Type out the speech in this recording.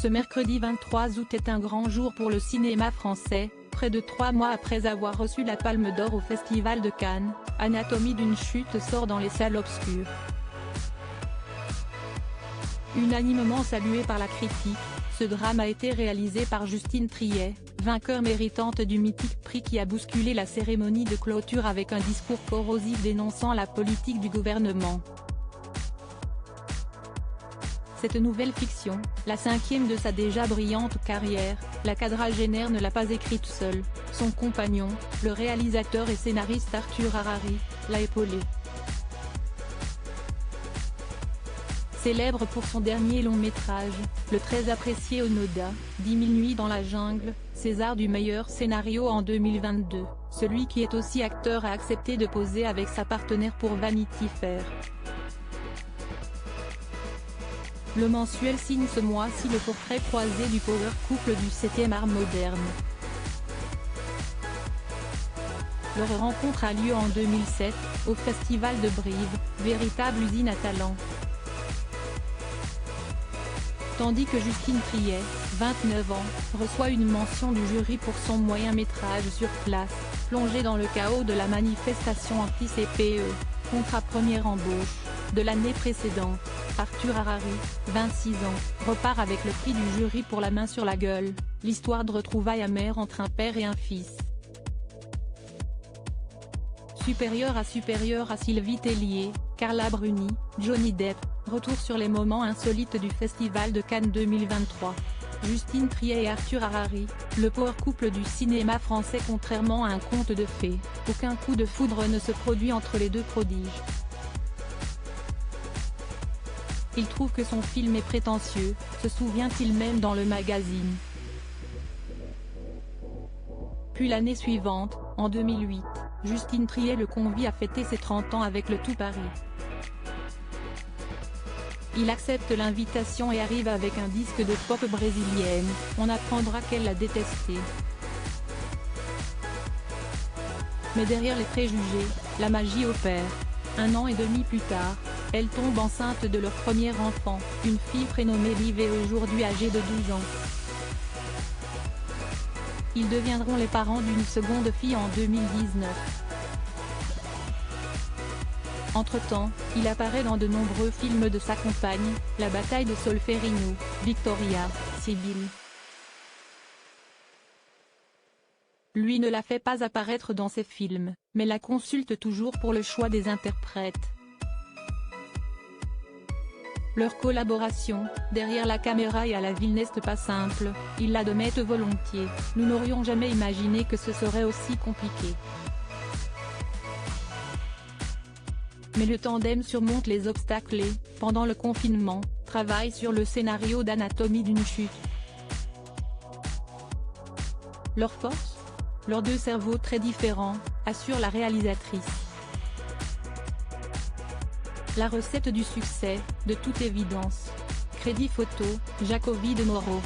Ce mercredi 23 août est un grand jour pour le cinéma français. Près de 3 mois après avoir reçu la Palme d'Or au Festival de Cannes, Anatomie d'une chute sort dans les salles obscures. Unanimement salué par la critique, ce drame a été réalisé par Justine Triet, vainqueur méritante du mythique prix qui a bousculé la cérémonie de clôture avec un discours corrosif dénonçant la politique du gouvernement. Cette nouvelle fiction, la 5e de sa déjà brillante carrière, la quadragénaire ne l'a pas écrite seule, son compagnon, le réalisateur et scénariste Arthur Harari, l'a épaulé. Célèbre pour son dernier long métrage, le très apprécié Onoda, 10 000 nuits dans la jungle, César du meilleur scénario en 2022, celui qui est aussi acteur a accepté de poser avec sa partenaire pour Vanity Fair. Le mensuel signe ce mois-ci le portrait croisé du power couple du 7e art moderne. Leur rencontre a lieu en 2007, au Festival de Brive, véritable usine à talent. Tandis que Justine Triet, 29 ans, reçoit une mention du jury pour son moyen métrage Sur place, plongé dans le chaos de la manifestation anti-CPE, contrat première embauche, de l'année précédente, Arthur Harari, 26 ans, repart avec le prix du jury pour La main sur la gueule, l'histoire de retrouvailles amères entre un père et un fils. Supérieur à Sylvie Tellier, Carla Bruni, Johnny Depp, retour sur les moments insolites du Festival de Cannes 2023. Justine Triet et Arthur Harari, le power couple du cinéma français. Contrairement à un conte de fées, aucun coup de foudre ne se produit entre les deux prodiges. Il trouve que son film est prétentieux, se souvient-il même dans le magazine. Puis l'année suivante, en 2008, Justine Triet le convie à fêter ses 30 ans avec le Tout Paris. Il accepte l'invitation et arrive avec un disque de pop brésilienne, on apprendra qu'elle l'a détesté. Mais derrière les préjugés, la magie opère. 1 an et demi plus tard, elle tombe enceinte de leur premier enfant, une fille prénommée Liv et aujourd'hui âgée de 12 ans. Ils deviendront les parents d'une seconde fille en 2019. Entre-temps, il apparaît dans de nombreux films de sa compagne, La bataille de Solferino, Victoria, Sibylle. Lui ne la fait pas apparaître dans ses films, mais la consulte toujours pour le choix des interprètes. Leur collaboration, derrière la caméra et à la ville n'est pas simple, ils l'admettent volontiers, nous n'aurions jamais imaginé que ce serait aussi compliqué. Mais le tandem surmonte les obstacles et, pendant le confinement, travaille sur le scénario d'Anatomie d'une chute. Leur force ? Leurs deux cerveaux très différents, assure la réalisatrice. La recette du succès, de toute évidence. Crédit photo, Jacobi de Moreau.